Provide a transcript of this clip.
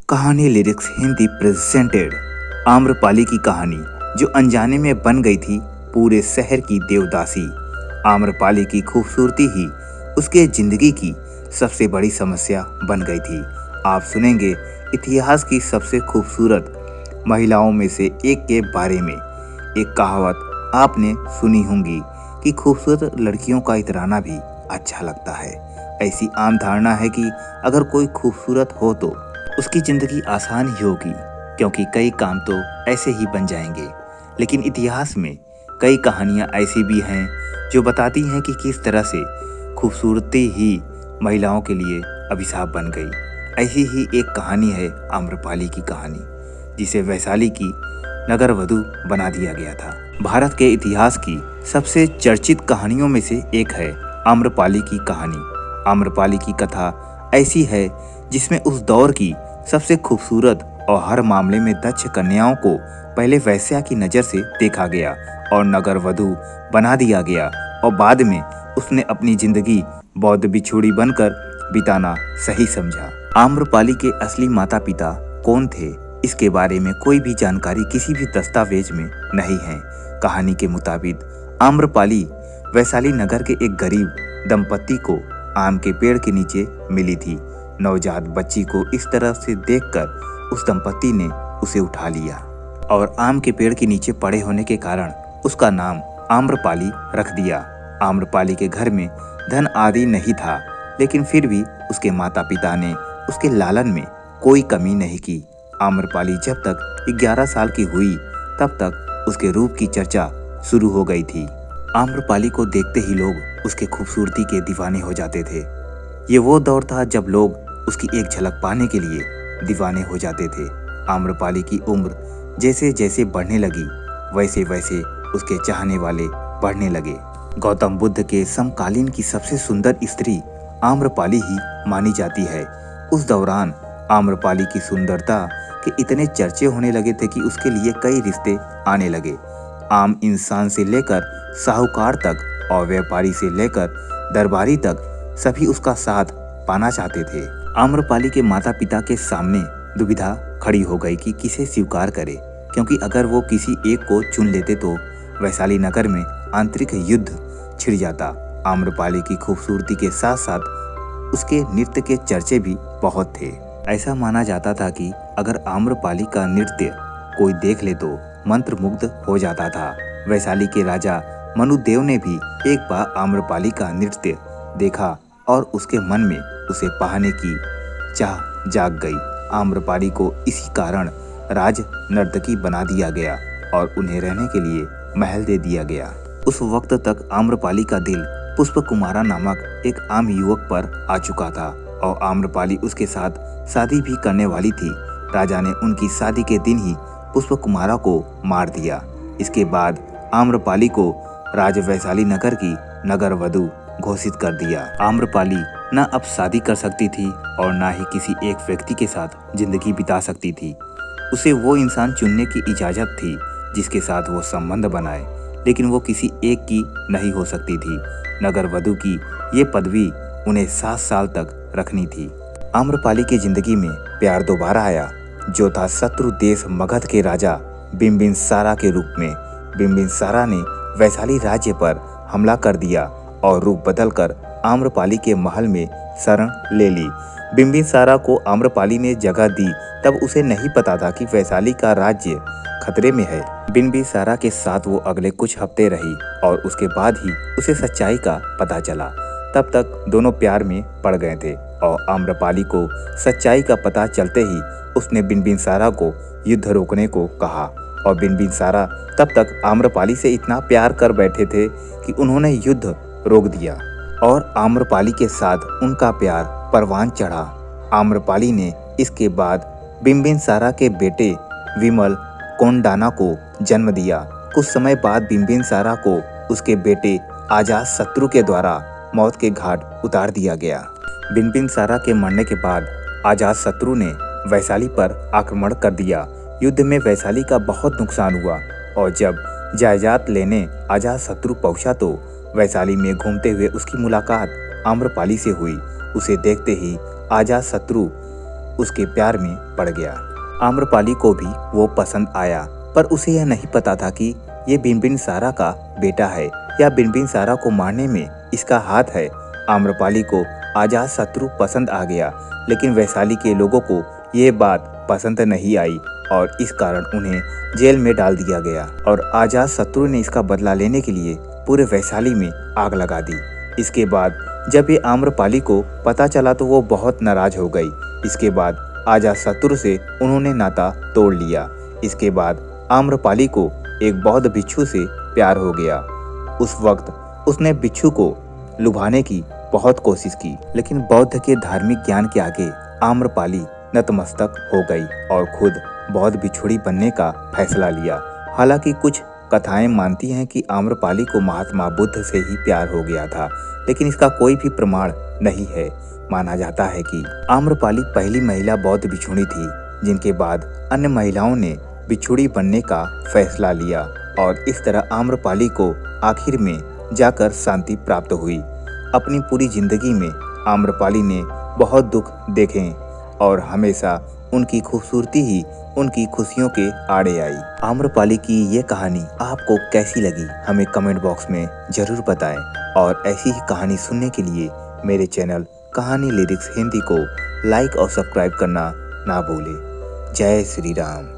कहानी lyrics Hindi presented. Amrapali की कहानी जो अनजाने में बन गई थी पूरे शहर की देवदासी। आम्रपाली की खूबसूरती ही उसके जिंदगी की सबसे बड़ी समस्या बन गई थी। आप सुनेंगे इतिहास की सबसे खूबसूरत महिलाओं में से एक के बारे में। एक कहावत आपने सुनी होगी कि खूबसूरत लड़कियों का इतराना भी अच्छा लगता है। ऐसी आम धारणा है कि अगर कोई खूबसूरत हो तो उसकी जिंदगी आसान ही होगी, क्योंकि कई काम तो ऐसे ही बन जाएंगे। लेकिन इतिहास में कई कहानियां ऐसी भी हैं जो बताती हैं कि किस तरह से खूबसूरती ही महिलाओं के लिए अभिशाप बन गई। ऐसी ही एक कहानी है आम्रपाली की कहानी, जिसे वैशाली की नगर वधु बना दिया गया था। भारत के इतिहास की सबसे चर्चित कहानियों में से एक है आम्रपाली की कहानी। आम्रपाली की कथा ऐसी है जिसमें उस दौर की सबसे खूबसूरत और हर मामले में दक्ष कन्याओं को पहले वैश्या की नजर से देखा गया और नगर वधु बना दिया गया, और बाद में उसने अपनी जिंदगी बौद्ध बिछुड़ी बनकर बिताना सही समझा। आम्रपाली के असली माता पिता कौन थे, इसके बारे में कोई भी जानकारी किसी भी दस्तावेज में नहीं है। कहानी के मुताबिक आम्रपाली वैशाली नगर के एक गरीब दंपत्ति को आम के पेड़ के नीचे मिली थी। नवजात बच्ची को इस तरह से देखकर उस दंपत्ति ने उसे उठा लिया और आम के पेड़ के नीचे पड़े होने के कारण उसका नाम आम्रपाली रख दिया। आम्रपाली के घर में धन आदि नहीं था, लेकिन फिर भी उसके माता पिता ने उसके लालन में कोई कमी नहीं की। आम्रपाली जब तक 11 साल की हुई तब तक उसके रूप की चर्चा शुरू हो गई थी। आम्रपाली को देखते ही लोग उसके खूबसूरती के दीवाने हो जाते थे। ये वो दौर था जब लोग उसकी एक झलक पाने के लिए दीवाने हो जाते थे। आम्रपाली की उम्र जैसे जैसे बढ़ने लगी वैसे वैसे उसके चाहने वाले बढ़ने लगे। गौतम बुद्ध के समकालीन की सबसे सुंदर स्त्री आम्रपाली ही मानी जाती है। उस दौरान आम्रपाली की सुंदरता के इतने चर्चे होने लगे थे कि उसके लिए कई रिश्ते आने लगे। आम इंसान से लेकर साहूकार तक और व्यापारी से लेकर दरबारी तक सभी उसका साथ पाना चाहते थे। आम्रपाली के माता पिता के सामने दुविधा खड़ी हो गई कि किसे स्वीकार करे, क्योंकि अगर वो किसी एक को चुन लेते तो वैशाली नगर में आंतरिक युद्ध छिड़ जाता। आम्रपाली की खूबसूरती के साथ साथ उसके नृत्य के चर्चे भी बहुत थे। ऐसा माना जाता था कि अगर आम्रपाली का नृत्य कोई देख ले तो मंत्रमुग्ध हो जाता था। वैशाली के राजा मनुदेव ने भी एक बार आम्रपाली का नृत्य देखा और उसके मन में उसे पाने की चाह जाग गई। आम्रपाली को इसी कारण राज नर्तकी बना दिया गया और उन्हें रहने के लिए महल दे दिया गया। उस वक्त तक आम्रपाली का दिल पुष्प कुमारा नामक एक आम युवक पर आ चुका था और आम्रपाली उसके साथ शादी भी करने वाली थी। राजा ने उनकी शादी के दिन ही पुष्प कुमारा को मार दिया। इसके बाद आम्रपाली को राज वैशाली नगर की नगर वधु घोषित कर दिया। आम्रपाली न अब शादी कर सकती थी और न ही किसी एक व्यक्ति के साथ जिंदगी बिता सकती थी। उसे वो इंसान चुनने की इजाजत थी जिसके साथ वो संबंध बनाए, लेकिन वो किसी एक की नहीं हो सकती थी। नगर वधु की ये पदवी उन्हें 7 साल तक रखनी थी। आम्रपाली की जिंदगी में प्यार दोबारा आया, जो था शत्रु देश मगध के राजा बिम्बिसारा के रूप में। बिम्बिसारा ने वैशाली राज्य पर हमला कर दिया और रूप बदलकर आम्रपाली के महल में शरण ले ली। बिम्बिसारा को आम्रपाली ने जगह दी, तब उसे नहीं पता था कि वैशाली का राज्य खतरे में है। बिम्बिसारा के साथ वो अगले कुछ हफ्ते रही और उसके बाद ही उसे सच्चाई का पता चला। तब तक दोनों प्यार में पड़ गए थे और आम्रपाली को सच्चाई का पता चलते ही उसने बिम्बिसारा को युद्ध रोकने को कहा। और बिम्बिसारा तब तक आम्रपाली से इतना प्यार कर बैठे थे कि उन्होंने युद्ध रोक दिया और आम्रपाली के साथ उनका प्यार परवान चढ़ा। आम्रपाली ने इसके बाद बिम्बिसारा के बेटे विमल कोंडाना को जन्म दिया। कुछ समय बाद बिम्बिसारा को उसके बेटे अजातशत्रु के द्वारा मौत के घाट उतार दिया गया। बिम्बिसारा के मरने के बाद अजातशत्रु ने वैशाली पर आक्रमण कर दिया। युद्ध में वैशाली का बहुत नुकसान हुआ और जब जायदाद लेने अजातशत्रु पहुंचा तो वैशाली में घूमते हुए उसकी मुलाकात आम्रपाली से हुई। उसे देखते ही अजातशत्रु उसके प्यार में पड़ गया। आम्रपाली को भी वो पसंद आया, पर उसे यह नहीं पता था कि ये बिनबिनसारा का बेटा है या बिनबिनसारा को मारने में इसका हाथ है। आम्रपाली को आजाद शत्रु पसंद आ गया, लेकिन वैशाली के लोगों को ये बात पसंद नहीं आई और इस कारण उन्हें जेल में डाल दिया गया और आजाद शत्रु ने इसका बदला लेने के लिए पूरे वैशाली में आग लगा दी। इसके बाद जब ये आम्रपाली को पता चला तो वो बहुत नाराज हो गई। इसके बाद आजाद शत्रु से उन्होंने नाता तोड़ लिया। इसके बाद आम्रपाली को एक बौद्ध भिक्षु से प्यार हो गया। उस वक्त उसने भिक्षु को लुभाने की बहुत कोशिश की, लेकिन बौद्ध के धार्मिक ज्ञान के आगे आम्रपाली नतमस्तक हो गई और खुद बौद्ध भिक्षुणी बनने का फैसला लिया। हालांकि कुछ कथाएं मानती हैं कि आम्रपाली को महात्मा बुद्ध से ही प्यार हो गया था, लेकिन इसका कोई भी प्रमाण नहीं है। माना जाता है कि आम्रपाली पहली महिला बौद्ध भिक्षुणी थी, जिनके बाद अन्य महिलाओं ने भिक्षुणी बनने का फैसला लिया और इस तरह आम्रपाली को आखिर में जाकर शांति प्राप्त हुई। अपनी पूरी जिंदगी में आम्रपाली ने बहुत दुख देखे और हमेशा उनकी खूबसूरती ही उनकी खुशियों के आड़े आई। आम्रपाली की ये कहानी आपको कैसी लगी हमें कमेंट बॉक्स में जरूर बताएं और ऐसी ही कहानी सुनने के लिए मेरे चैनल कहानी लिरिक्स हिंदी को लाइक और सब्सक्राइब करना ना भूलें। जय श्री राम।